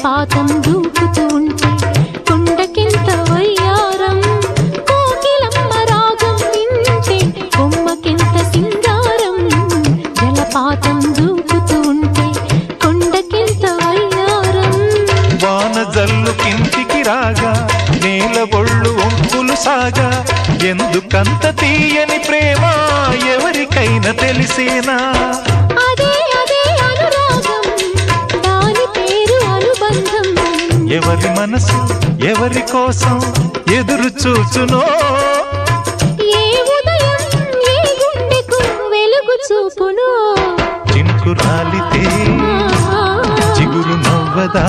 జలపాతం దూకుతూ ఉంటే కొండకెంత వయ్యారం, కోకిలమ్మ రాగం వింటే కొమ్మకెంత సింగారం. జలపాతం దూకుతూ ఉంటే కొండకెంత వయ్యారం. వాన జల్లు కిందికి రాగా నేల ఒళ్ళు ఒంపులు సాగా, ఎందుకంత తీయని ప్రేమ ఎవరికైనా తెలిసేనా? అదే అదే అనురాగం, దాని పేరు అనుబంధం. ఎవరి మనసు ఎవరి కోసం ఎదురు చూచునో, ఏ ఉదయం ఏ గుండెకు వెలుగు చూపునో. చినుకు రాలితే చిగురు నవ్వదా?